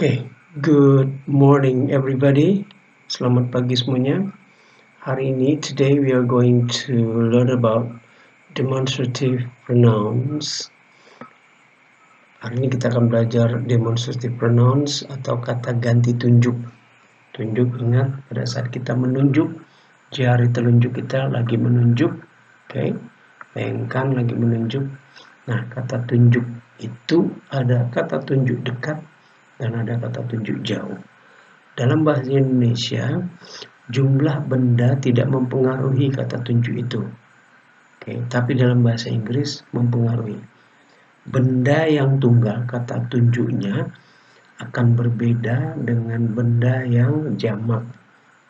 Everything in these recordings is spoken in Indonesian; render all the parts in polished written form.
Good morning everybody. Selamat pagi semuanya. Hari ini, today we are going to learn about demonstrative pronouns. Hari ini kita akan belajar demonstrative pronouns atau kata ganti tunjuk. Tunjuk, ingat pada saat kita menunjuk, jari telunjuk kita lagi menunjuk. Bayangkan lagi menunjuk. Nah, kata tunjuk itu ada kata tunjuk dekat dan ada kata tunjuk jauh. Dalam bahasa Indonesia, jumlah benda tidak mempengaruhi kata tunjuk itu. Tapi dalam bahasa Inggris mempengaruhi. Benda yang tunggal, kata tunjuknya akan berbeda dengan benda yang jamak,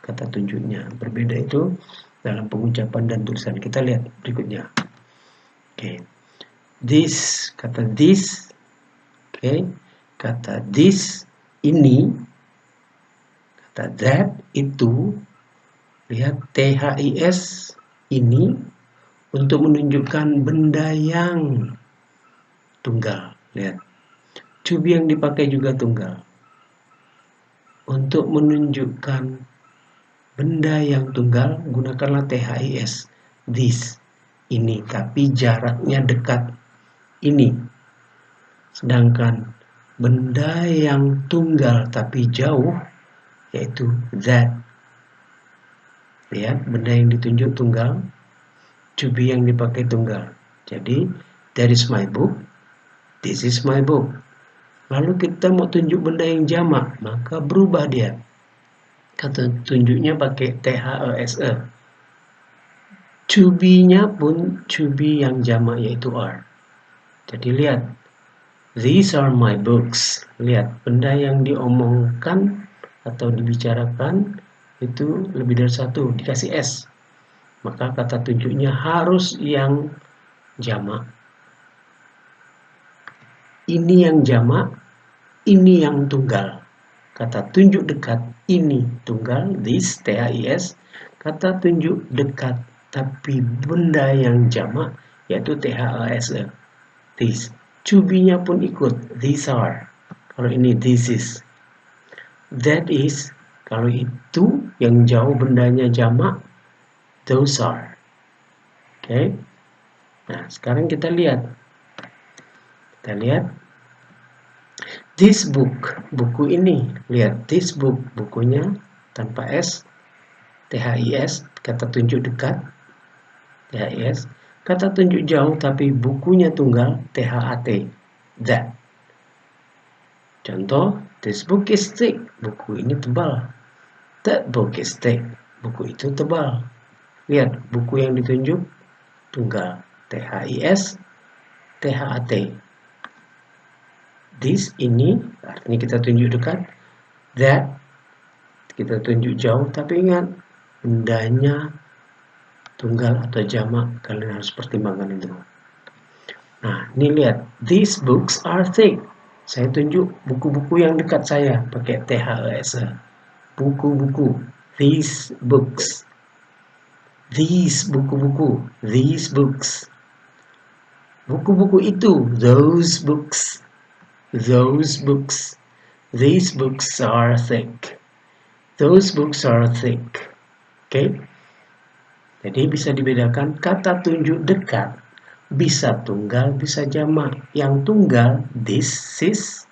kata tunjuknya. Berbeda itu dalam pengucapan dan tulisan. Kita lihat berikutnya. This, kata this. Kata this, ini. Kata that, itu. Lihat THIS, ini, untuk menunjukkan benda yang tunggal. Lihat, to be yang dipakai juga tunggal. Untuk menunjukkan benda yang tunggal, gunakanlah THIS, this, ini, tapi jaraknya dekat, ini. Sedangkan benda yang tunggal tapi jauh, yaitu that. Lihat, benda yang ditunjuk tunggal, to be yang dipakai tunggal. Jadi, that is my book, this is my book. Lalu kita mau tunjuk benda yang jamak, maka berubah dia. Kata tunjuknya pakai THESE. To be-nya pun to be yang jamak, yaitu are. Jadi lihat, these are my books. Lihat, benda yang diomongkan atau dibicarakan itu lebih dari satu, dikasih S. Maka kata tunjuknya harus yang jamak. Ini yang jamak, ini yang tunggal. Kata tunjuk dekat, ini tunggal, this, THIS. Kata tunjuk dekat, tapi benda yang jamak, yaitu THASE, this. To be-nya pun ikut, these are. Kalau ini, this is. That is, kalau itu yang jauh bendanya jamak, those are. Nah, sekarang kita lihat. This book, buku ini. Lihat, this book, bukunya tanpa S, THIS, kata tunjuk dekat, THIS. Kata tunjuk jauh tapi bukunya tunggal, THAT, that. Contoh, this book is thick, buku ini tebal. That book is thick, buku itu tebal. Lihat, buku yang ditunjuk tunggal, THIS, THAT. This, ini, artinya kita tunjuk dekat. That, kita tunjuk jauh, tapi ingat, bendanya tunggal atau jamak, kalian harus pertimbangkan itu. Nah, ini lihat, these books are thick. Saya tunjuk buku-buku yang dekat saya, pakai THES. Buku-buku, these books. These buku-buku, these books. Buku-buku itu, those books. Those books. These books are thick. Those books are thick. Jadi bisa dibedakan kata tunjuk dekat. Bisa tunggal, bisa jamak. Yang tunggal, this is.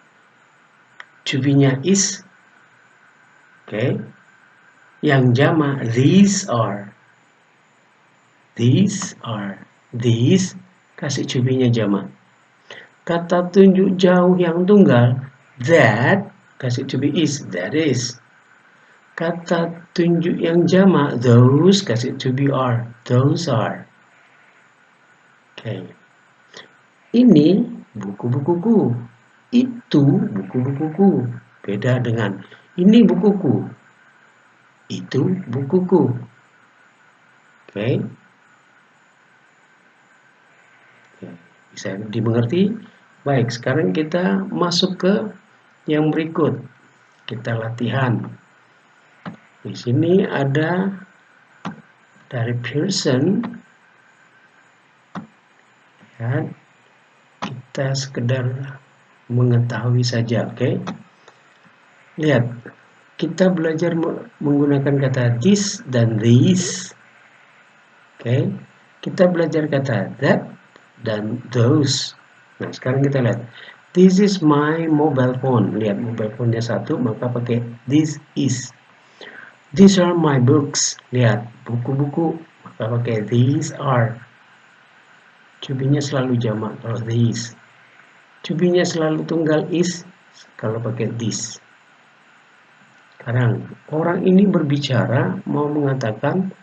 To be-nya is. Yang jamak, these are. These are. These, kasih to be-nya jamak. Kata tunjuk jauh yang tunggal, that, kasih to be is, that is. Kata tunjuk yang jamak, those, kasih to be are, those are. Ini buku-bukuku, itu buku-bukuku. Beda dengan ini bukuku, itu bukuku. Bisa dimengerti? Baik, sekarang kita masuk ke yang berikut. Kita latihan. Di sini ada dari Pearson. Kita sekedar mengetahui saja, Lihat, kita belajar menggunakan kata this dan these. Oke, kita belajar kata that dan those. Nah, sekarang kita lihat. This is my mobile phone. Lihat, mobile phone-nya satu, maka pakai this is. These are my books. Lihat, buku-buku, maka pakai these are. Cubinya selalu jamak kalau these. Cubinya selalu tunggal is kalau pakai this. Sekarang, orang ini berbicara mau mengatakan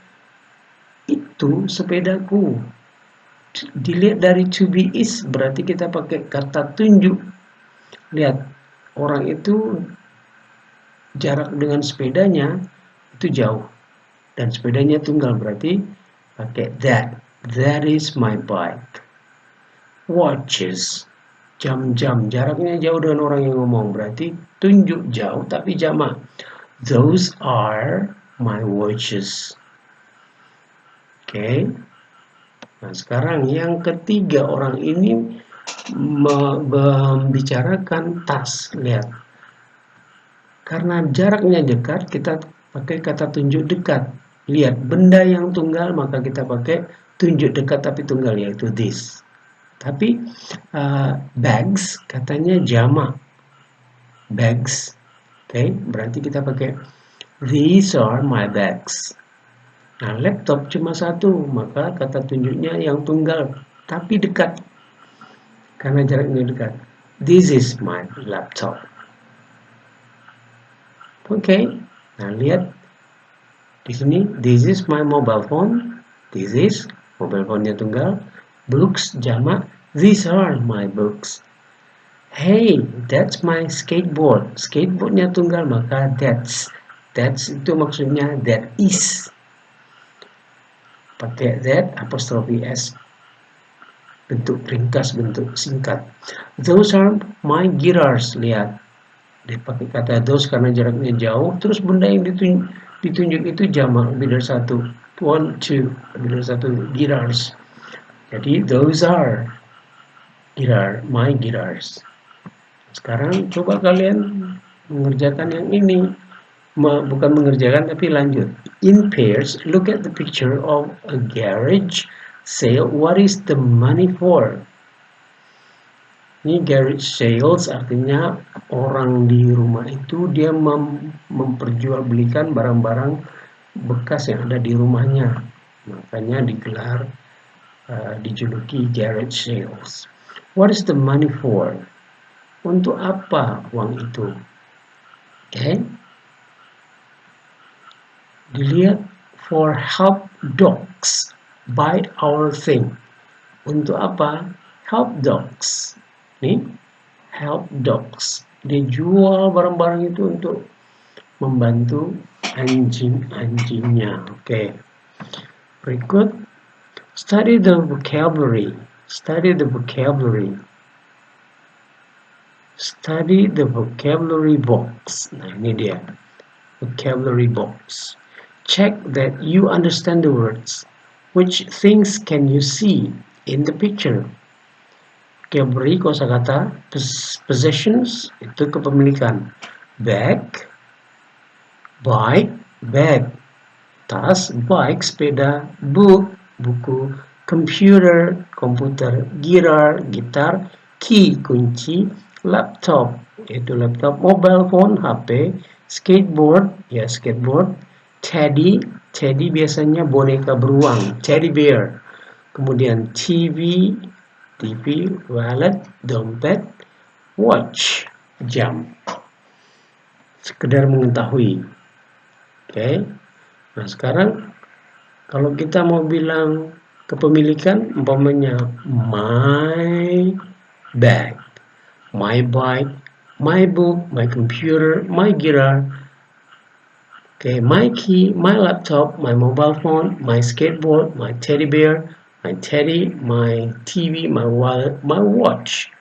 itu sepedaku. Dilihat dari to be is berarti kita pakai kata tunjuk. Lihat, orang itu jarak dengan sepedanya itu jauh dan sepedanya tunggal, berarti pakai that. That is my bike. Watches, jam-jam, jaraknya jauh dengan orang yang ngomong, berarti tunjuk jauh tapi jamak. Those are my watches. Oke. Nah, sekarang yang ketiga, orang ini membicarakan tas. Lihat, karena jaraknya dekat, kita pakai kata tunjuk dekat. Lihat, benda yang tunggal, maka kita pakai tunjuk dekat tapi tunggal, yaitu this. Tapi bags katanya jamak. Bags. Oke, berarti kita pakai these are my bags. Nah, laptop cuma satu, maka kata tunjuknya yang tunggal, tapi dekat. Karena jaraknya dekat. This is my laptop. Oke, nah lihat di sini. This is my mobile phone. This is, mobile phone-nya tunggal. Books jamak. These are my books. Hey, that's my skateboard. Skateboardnya tunggal, maka that's. That's itu maksudnya that is. Pakai that apostrophe s, bentuk ringkas, bentuk singkat. Those are my guitars. Lihat, dia pakai kata those karena jaraknya jauh, terus benda yang ditunjuk itu jamak, lebih dari satu. One, two, lebih dari satu, guitars. Jadi those are my guitars. Sekarang coba kalian mengerjakan yang ini. Bukan mengerjakan tapi lanjut. In pairs, look at the picture of a garage sale. What is the money for? Ini garage sales artinya orang di rumah itu dia memperjualbelikan barang-barang bekas yang ada di rumahnya. Makanya digelar, dijuluki garage sales. What is the money for? Untuk apa uang itu? Okay. Dilihat, for help dogs buy our thing. Untuk apa? Help dogs. Nih, help dogs. Dia jual barang-barang itu untuk membantu anjing-anjingnya. Oke. Berikut, study the vocabulary. Study the vocabulary. Study the vocabulary box. Nah, ini dia. Vocabulary box. Check that you understand the words. Which things can you see in the picture? Vocabulary kosakata, possessions itu kepemilikan. Bag, bike, bag. Tas, bike, sepeda. Book, buku. Computer, komputer. Gitar, gitar. Key, kunci. Laptop, yaitu laptop. Mobile phone, HP. Skateboard, ya skateboard. Teddy biasanya boneka beruang, teddy bear. Kemudian TV, wallet, dompet, watch, jam. Sekedar mengetahui. Oke. Nah, sekarang kalau kita mau bilang kepemilikan, umpamanya my bag, my bike, my book, my computer, my guitar. Okay, my key, my laptop, my mobile phone, my skateboard, my teddy bear, my teddy, my TV, my wallet, my watch.